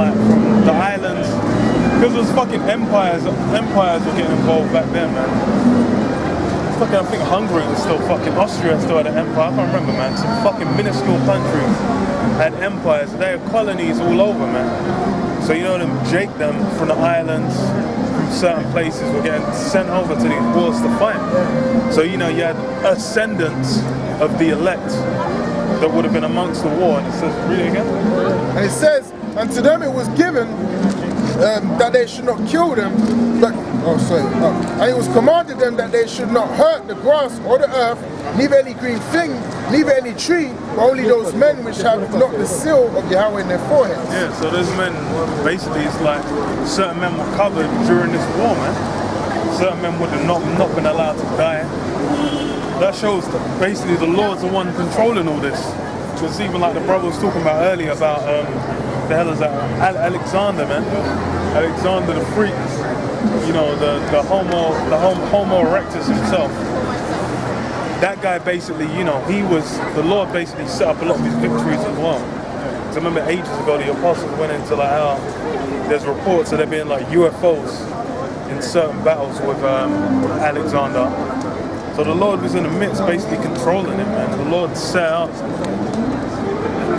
like from the islands, because it was fucking empires were getting involved back then, man. Fucking, I think Hungary was still fucking, Austria still had an empire, I can't remember, man. Some fucking minuscule countries had empires, they had colonies all over, man. So you know them Jake them from the islands, from certain places were getting sent over to these wars to fight. So you know you had ascendants of the elect that would have been amongst the war, and it says, read it again? And it says, and to them it was given that they should not kill them, but, and it was commanded them that they should not hurt the grass or the earth, neither any green thing, neither any tree, but only those men which have not the seal of Yahweh in their foreheads. Yeah, so those men, basically it's like certain men were covered during this war, man. Certain men would have not been allowed to die. That shows that basically the Lord's the one controlling all this. Because even like the brother was talking about earlier about, the hell is that? Alexander, man. Alexander the Freak. You know, the Homo erectus himself. That guy basically, you know, the Lord basically set up a lot of his victories as well. Because I remember ages ago the apostles went into like how there's reports of there being like UFOs in certain battles with Alexander. So the Lord was in the midst, basically controlling it, man. The Lord set up.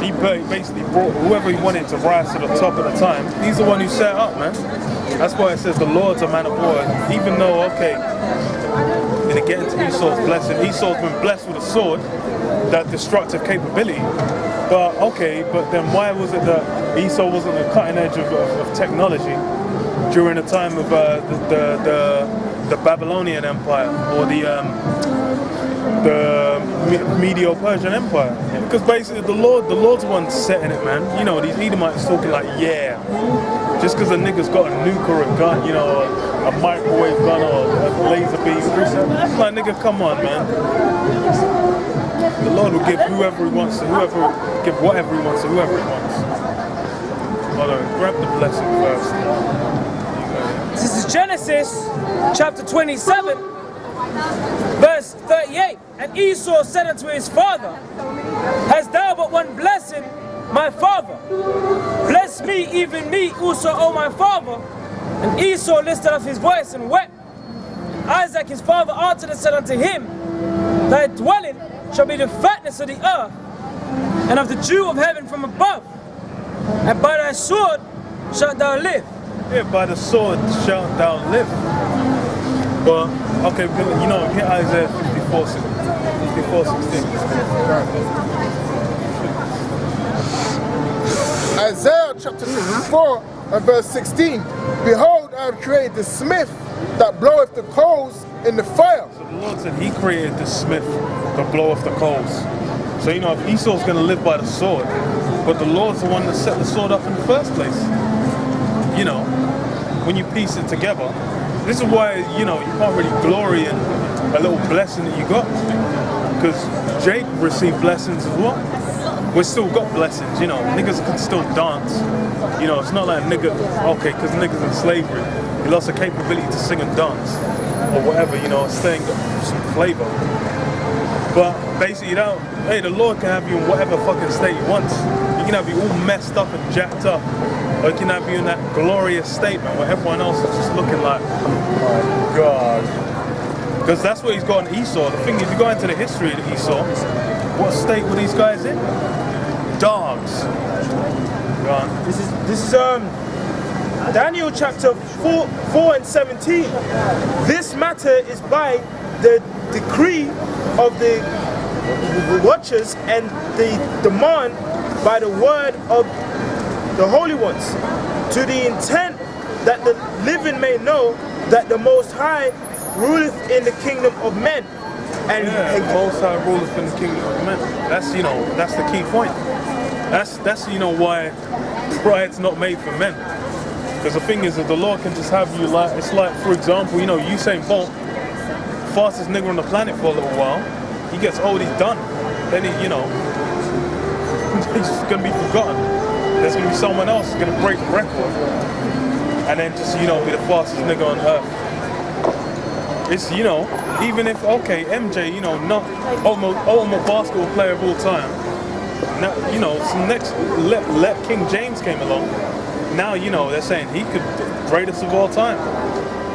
He basically brought whoever he wanted to rise to the top at the time. He's the one who set up, man. That's why it says the Lord's a man of war. Even though, okay, to get into Esau's blessing, Esau's been blessed with a sword, that destructive capability. But okay, but then why was it that Esau wasn't the cutting edge of technology during the time of the Babylonian Empire or the Medo-Persian Empire? Because basically the Lord's the one setting it, man. You know, these Edomites talking like, yeah, just because a nigga's got a nuke or a gun, you know, a microwave gun or a laser beam, like, nigga, come on, man. The Lord will give whoever he wants to, give whatever he wants to whoever he wants. Hold on, grab the blessing first. This is Genesis chapter 27, verse 38. And Esau said unto his father, hast thou but one blessing, my father? Bless me, even me also, O my father. And Esau lifted up his voice and wept. Isaac his father answered and said unto him, thy dwelling shall be the fatness of the earth, and of the dew of heaven from above, and by thy sword shalt thou live. Yeah, by the sword shalt thou live. But, okay, you know, get Isaiah 54:16. Isaiah chapter 54 and verse 16. Behold, I have created the smith that bloweth the coals in the fire. So the Lord said he created the smith that bloweth the coals. So, you know, if Esau's going to live by the sword, but the Lord's the one that set the sword up in the first place. You know, when you piece it together, this is why, you know, you can't really glory in a little blessing that you got. Because Jake received blessings as well. We still got blessings, you know, niggas can still dance. You know, it's not like nigga, okay, because niggas in slavery, he lost the capability to sing and dance. Or whatever, you know, staying some flavor. But basically, you know, hey, the Lord can have you in whatever fucking state he wants. He can have you all messed up and jacked up. Or he can have you in that glorious statement where everyone else is just looking like, oh my God. Because that's what he's got in Esau. The thing is, you go into the history of Esau, what state were these guys in? Dogs. Go on. This is Daniel chapter 4 and 17. This matter is by the decree of the watchers and the demand by the word of the holy ones, to the intent that the living may know that the Most High ruleth in the kingdom of men. And the Most High ruleth in the kingdom of men. That's, you know, that's the key point. That's you know why pride's not made for men. Because the thing is that the Lord can just have you like, it's like, for example, you know, Usain Bolt, fastest nigga on the planet for a little while. He gets old, he's done. Then he, you know, he's just gonna be forgotten. There's gonna be someone else who's gonna break the record. And then just, you know, be the fastest nigga on earth. It's, you know, even if, okay, MJ, you know, not ultimate basketball player of all time. Now, you know, some next, let King James came along. now, you know, they're saying he could greatest of all time.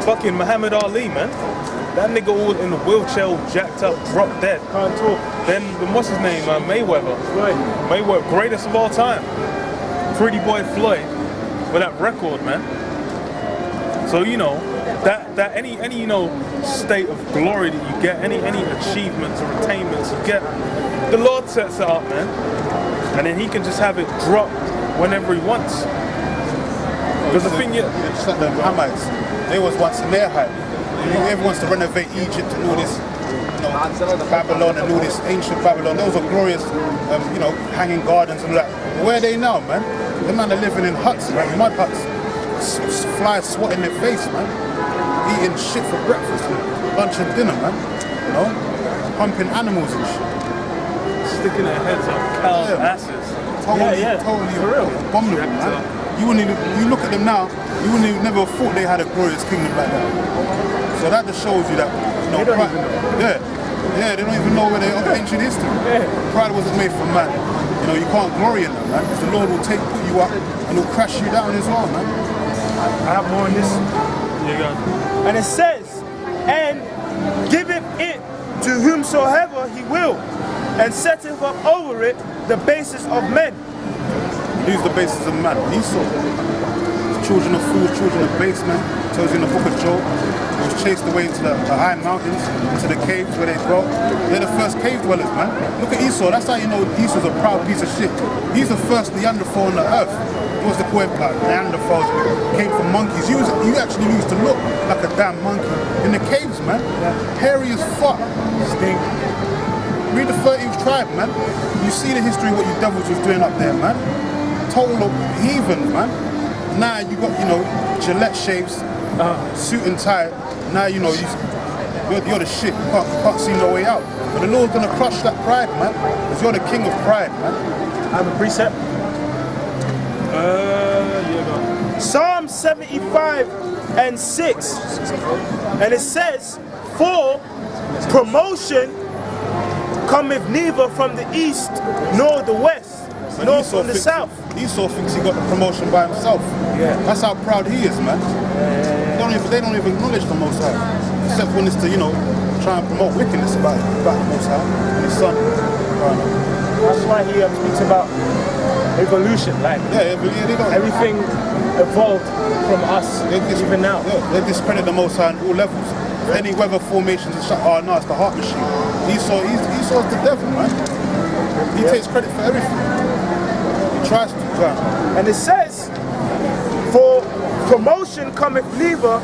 Fucking Muhammad Ali, man. That nigga all in a wheelchair, all jacked up, dropped dead. Can't talk. Then what's his name? Mayweather. Right. Mayweather, greatest of all time. Pretty boy Floyd with that record, man. So you know that any you know state of glory that you get, any achievements or attainments you get, the Lord sets it up, man, and then He can just have it drop whenever He wants. Because the thing, It's like the Muhammads, they was once in their height. Everyone wants to renovate Egypt and all this, you know, Babylon and all this ancient Babylon. Those are glorious, you know, hanging gardens and all that. Where are they now, man? The man are living in huts, man, mud huts. Flies swatting their face, man. Eating shit for breakfast, lunch and dinner, man. You know, pumping animals and shit. sticking their heads up cows' Yeah. asses. Totally, Yeah, totally for real. abominable, man. You wouldn't even, you look at them now, you wouldn't even never thought they had a glorious kingdom like that. So that just shows you that, you know, They don't pride, even know. yeah, they don't even know where they are ancient history. Pride wasn't made for man. You know, you can't glory in that, man, because the Lord will put you up and he'll crash you down as well, man. I have more on this. You go. And it says, and giveth it to whomsoever he will, and setteth up over it the basis of men. Who's the basis of man? Esau. Children of fools, children of base men. Tells you in the book of Job. He was chased away into the high mountains, into the caves where they dwelt. They're the first cave dwellers, man. Look at Esau. That's how you know Esau's a proud piece of shit. He's the first Neanderthal on the earth. He was the Puebla. Neanderthals came from monkeys. You actually used to look like a damn monkey in the caves, man. Hairy as fuck. Stink. Read the 13th tribe, man. You see the history of what you devils was doing up there, man. Total heathen, man. Now you got, you know, Gillette shaves, suit and tie. Now you know you're the shit. You can't see no way out. But the Lord's gonna crush that pride, man. Because you're the king of pride, man. I have a precept. Psalm 75 and 6. And it says, for promotion cometh neither from the east nor the west, And nor Esau from the thinks- south. Esau thinks he got the promotion by himself. Yeah. That's how proud he is, man. They don't even acknowledge the Most High. Except when it's to, you know, try and promote wickedness about the Most High and his son. That's why he speaks about evolution, like Yeah, they don't. everything evolved from us, even now. Yeah, they discredit the Most High on all levels. Any weather formations and shit, oh no, it's the heart machine. Esau's the devil, man. He takes credit for everything. He tries to, And it says, for promotion cometh neither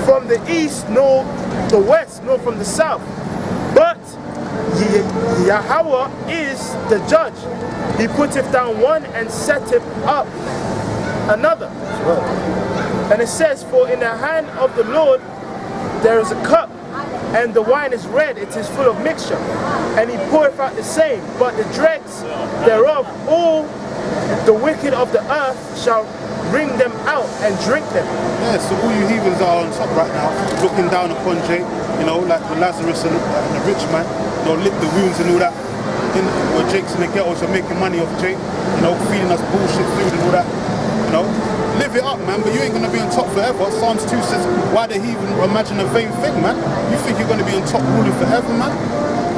from the east nor the west nor from the south, but Yahweh is the judge. He putteth down one and setteth up another. And it says, for in the hand of the Lord there is a cup, and the wine is red, it is full of mixture, and he poureth out the same, but the dregs thereof, all the wicked of the earth shall bring them out and drink them. yeah, so all you heathens are on top right now, looking down upon Jake, you know, like the Lazarus and the rich man, you know, lick the wounds and all that. Where Jake's in the ghettos are making money off Jake, you know, feeding us bullshit food and all that, you know. Live it up, man, but you ain't gonna be on top forever. Psalms 2 says, why the heathen imagine a vain thing, man? You think you're gonna be on top ruling forever, man?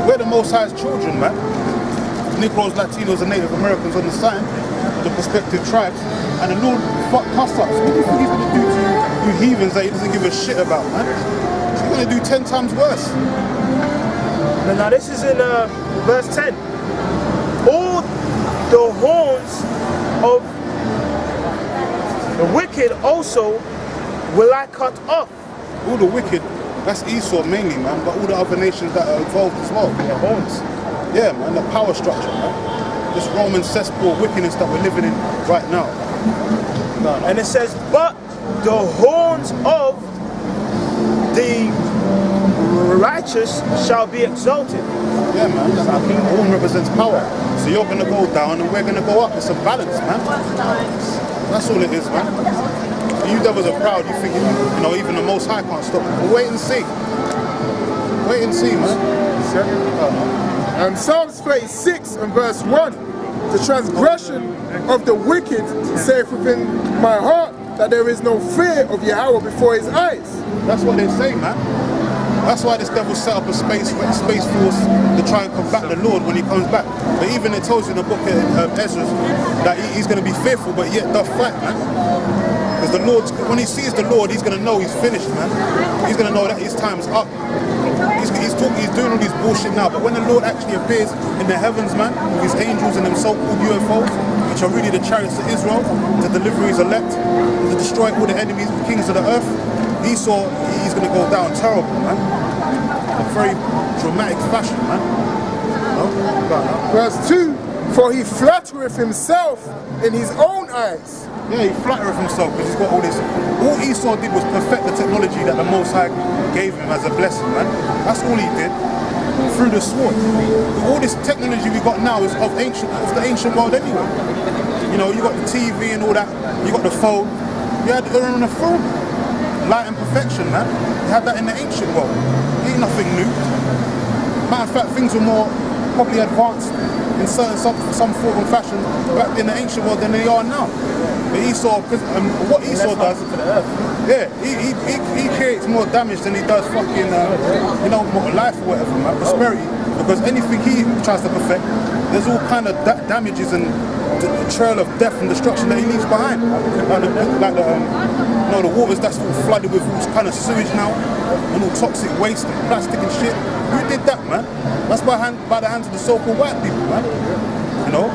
We're the Most High's children, man. Negroes, Latinos, and Native Americans on the sign, the prospective tribes, and the Lord fucked us up. So what do you think he's gonna do to you heathens that he doesn't give a shit about, man? He's gonna do 10 times worse. Now this is in verse 10. All the horns of the wicked also will I cut off. All the wicked, that's Esau mainly, man, but all the other nations that are involved as well. Their horns. Yeah, man, the power structure, man. This Roman cesspool of wickedness that we're living in right now. And it says, but the horns of the righteous shall be exalted. Yeah, man, that's our kingdom. Horn represents power. So you're going to go down and we're going to go up. It's a balance, man. That's all it is, man. You devils are proud. You think, you know, even the Most High can't stop it. But wait and see. Wait and see, man. And Psalms 36 and verse 1, the transgression of the wicked saith within my heart, that there is no fear of Yahweh before his eyes. That's what they say, man. That's why this devil set up a space force to try and combat the Lord when he comes back. But even it tells you in the book of Ezra that he's going to be fearful, but yet doth fight, man. Because the Lord, when he sees the Lord, he's going to know he's finished, man. He's going to know that his time's up. He's doing all these bullshit now, but when the Lord actually appears in the heavens, man, with his angels and them so-called UFOs, which are really the chariots of Israel, to deliver his elect, to destroy all the enemies, the kings of the earth, he's going to go down terrible, man. In a very dramatic fashion, man. Verse 2, for he flattereth himself in his own eyes. Yeah, he flattereth himself because he's got all this. All Esau did was perfect the technology that the Most High gave him as a blessing, man. That's all he did through the sword. All this technology we got now is of the ancient world anyway. You know, you got the TV and all that. You got the phone. You had on the phone. Light and perfection, man. You had that in the ancient world. Ain't nothing new. Matter of fact, things were more probably advanced in some form and fashion back in the ancient world than they are now. But Esau, what Esau does, yeah, he creates more damage than he does fucking, more life or whatever, man, prosperity. Because anything he tries to perfect, there's all kind of damages and the trail of death and destruction that he leaves behind. The waters that's all flooded with all kind of sewage now, and all toxic waste and plastic and shit. Who did that, man? That's by the hands of the so-called white people, man. You know?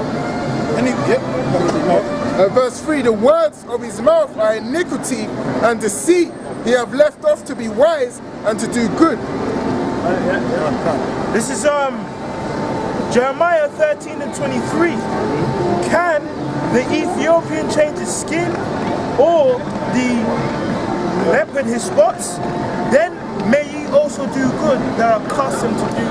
Verse 3, the words of his mouth are iniquity and deceit. He have left off to be wise and to do good. This is Jeremiah 13 and 23. Can the Ethiopian change his skin or the leopard his spots? Then may ye also do good that are accustomed to do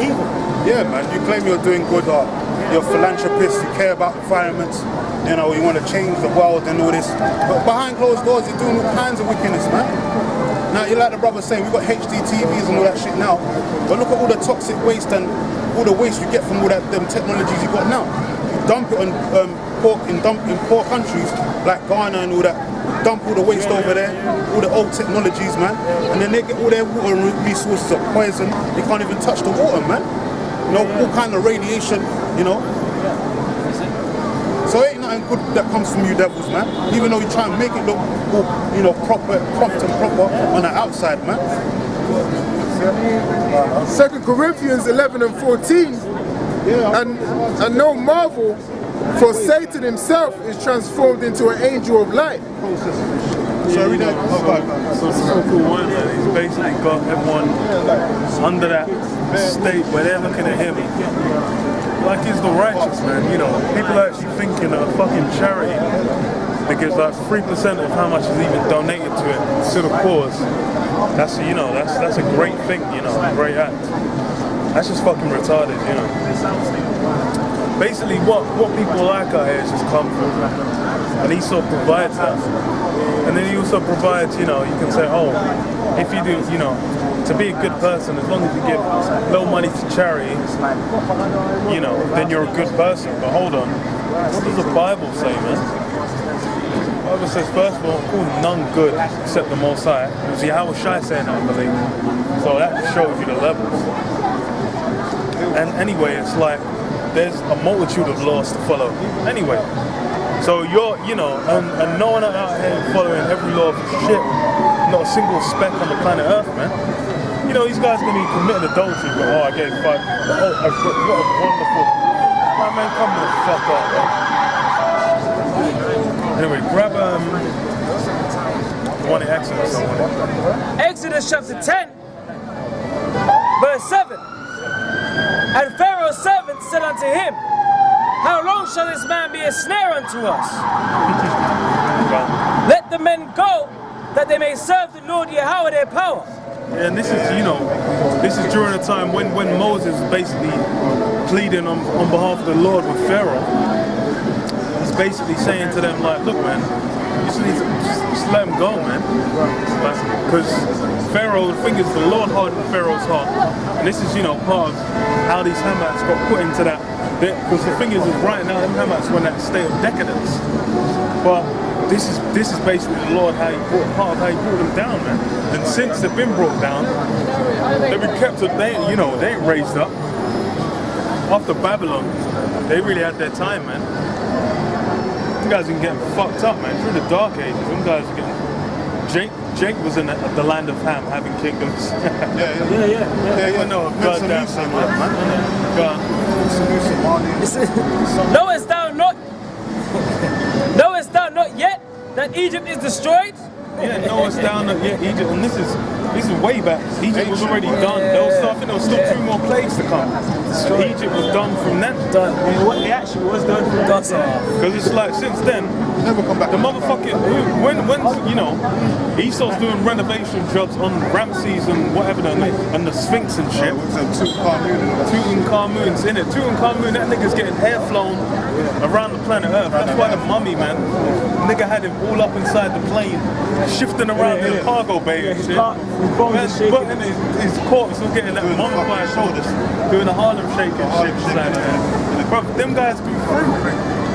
evil. Yeah, man, you claim you're doing good, you're a philanthropist, you care about environments, you know, you want to change the world and all this. But behind closed doors, you're doing all kinds of wickedness, man. Now, you like the brother saying, we've got HD TVs and all that shit now, but look at all the toxic waste and all the waste you get from all them technologies you got now. You dump it on in poor countries like Ghana and all that, dump all the waste over there, all the old technologies, man, and then they get all their water resources are poison. They can't even touch the water, man. You know, all kind of radiation, you know. So ain't nothing good that comes from you devils, man. Even though you try and make it look all, you know, prompt and proper on the outside, man. 2 Corinthians 11 and 14. And no marvel, for Satan himself is transformed into an angel of light. So read that. So so-called one, man, he's basically got everyone under that state where they're looking at him like he's the righteous, man. You know, people are actually thinking of fucking charity because like 3% of how much is even donated to it to the cause. That's, you know, that's a great thing, you know, a great act. That's just fucking retarded, you know. Basically, what people like out here is just comfort, and Esau provides that. And then he also provides, you know, you can say, oh, if you do, you know, to be a good person, as long as you give little money to charity, you know, then you're a good person. But hold on, what does the Bible say, man? The Bible says, first of all, call none good except the Most High. It was Yahweh Shai saying that, I believe. So that shows you the levels. And anyway, it's like, there's a multitude of laws to follow. Anyway, so you're, you know, and no one out here following every law of shit, not a single speck on the planet Earth, man. You know, these guys are going to be committing adultery, but oh, I gave 5. Oh, what a wonderful. My man, come the fuck up, man. Anyway, grab one in Exodus. Exodus chapter 10, verse 7. And Pharaoh's servant said unto him, how long shall this man be a snare unto us? Let the men go, that they may serve the Lord Yahweh their power. Yeah, and this is, you know, this is during a time when Moses is basically pleading on behalf of the Lord with Pharaoh. He's basically saying to them, like, look, man, you just need to just let him go, man. Because Pharaoh, the thing is, the Lord hardened Pharaoh's heart. And this is, you know, part of how these Hamites got put into that. Because the thing is right now, them Hamites were in that state of decadence. But this is basically the Lord how he brought them down, man. And since they've been brought down, they've been kept up. They ain't raised up. After Babylon, they really had their time, man. Them guys are getting fucked up, man. Through the Dark Ages, them guys are getting. Jake was in the land of Ham, having kingdoms. Yeah. No, Goddamn. Knowest thou not yet that Egypt is destroyed? Yeah, Noah's down at Egypt, and this is way back. Egypt was already done. There was still 2 more plagues to come. Egypt was done from then. What it actually was done from that time. Because it's like since then, Never come back. the motherfucking when Esau's doing renovation jobs on Ramses and whatever and the Sphinx and shit. Tutankhamun's in it. Tutankhamun, that nigga's getting hair flown around the planet Earth. That's why the mummy, man, nigga had him all up inside the plane, shifting around in the cargo bay and shit. But in his corpse was getting that mummified shoulders, doing a Harlem shake and shit. Bro, them guys been through.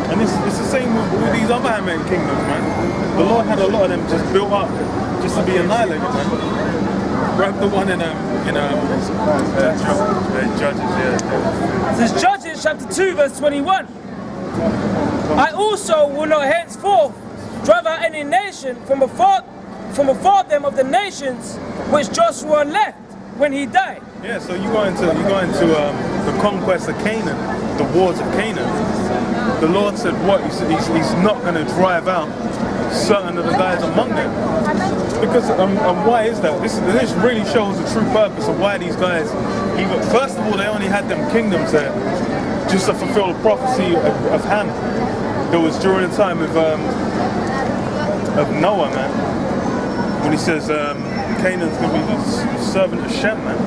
And it's the same with these other Hamitic kingdoms, man. The Lord had a lot of them just built up just to be annihilated, man. Grab the one in Judges, yeah. This is Judges chapter 2 verse 21. I also will not henceforth drive out any nation from before them of the nations which Joshua left when he died. Yeah, so you go into the conquest of Canaan, the wars of Canaan. The Lord said what? He said he's not going to drive out certain of the guys among them. Because why is that? This really shows the true purpose of why these guys, even first of all, they only had them kingdoms there just to fulfill the prophecy of Ham. That was during the time of Noah, man. When he says Canaan's going to be the servant of Shem, man.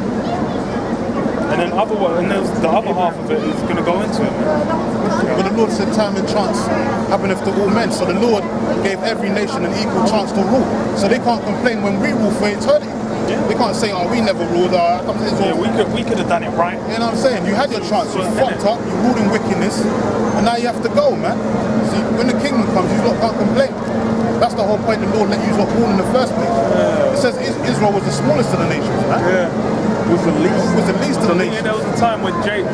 And then the other half of it is going to go into it, man. But the Lord said time and chance happeneth to all men. So the Lord gave every nation an equal chance to rule. So they can't complain when we rule for eternity. Yeah. They can't say, we never ruled. We could have done it right. You know what I'm saying? You had your chance. You fucked up. You ruled in wickedness. And now you have to go, man. See, when the kingdom comes, you lot can't complain. That's the whole point the Lord let you lot rule in the first place. It says Israel was the smallest of the nations, man. Yeah. Was the least of the nations. nations. There was a time when Jake,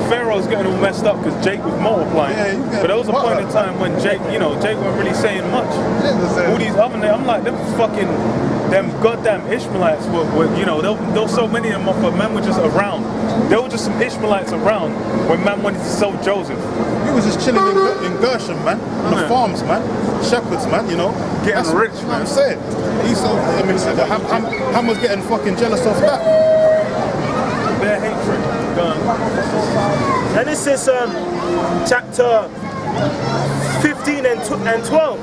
Pharaoh's getting all messed up because Jake was multiplying. But there was a point in time when Jake wasn't really saying much. All these other I'm like, them goddamn Ishmaelites were there were so many of them off, but man were just around. There were just some Ishmaelites around when man wanted to sell Joseph. We was just chilling in Gershom, man. On the farms, man. Shepherds, man, Getting rich, you know man. what I'm saying? Ham was getting fucking jealous of that. Their hatred. Gone. And this is chapter 15 and 12.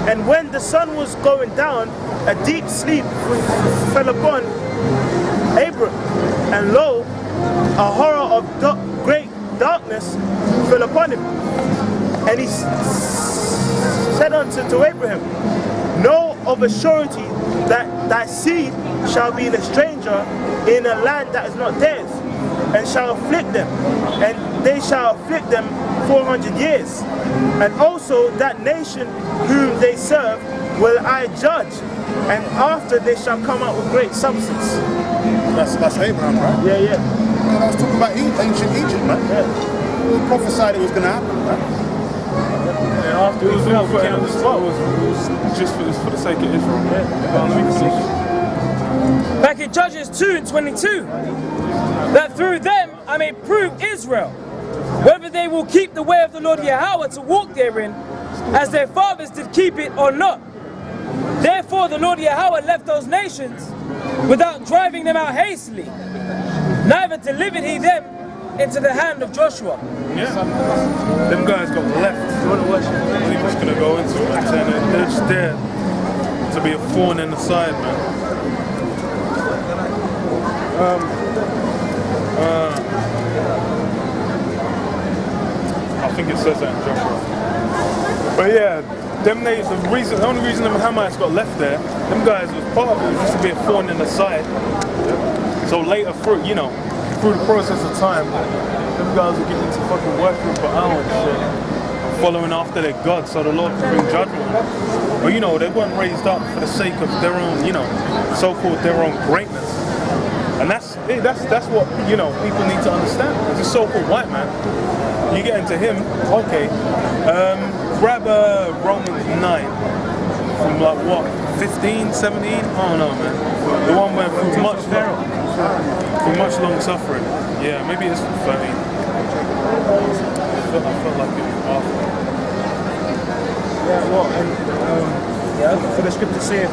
And when the sun was going down, a deep sleep fell upon Abram. And lo, a horror of great darkness fell upon him. And he said unto Abraham, know of a surety that thy seed shall be a stranger in a land that is not theirs, and shall afflict them, and they shall afflict them 400 years. And also that nation whom they serve will I judge, and after they shall come out with great substance. That's Abraham, right? Yeah. I was talking about ancient Egypt, man. Yeah. We prophesied it was going to happen, man. And after it was all for it was just for the sake of Israel. Back in Judges 2 and 22, that through them I may prove Israel, whether they will keep the way of the Lord Yahweh to walk therein, as their fathers did keep it or not. Therefore the Lord Yahweh left those nations without driving them out hastily, neither delivered he them into the hand of Joshua. Yeah. Them guys got left. He was going to go into it and saying they're just there to be a thorn in the side, man. I think it says that in Joshua. But yeah, the only reason the Hamites got left there, them guys was part of it was just to be a thorn in the side. So later through the process of time, them guys were getting into fucking worship Baal and shit. following after their God, so the Lord can bring judgment on them. But you know, they weren't raised up for the sake of their own, you know, so-called their own greatness. And that's what, you know, people need to understand. As a so-called white man, you get into him, okay, grab Romans 9 from like what, 15, 17? I don't know, man. The one where through much long suffering. Yeah, maybe it's from 13. I felt like it was after. Yeah, well, and for the scripture saying,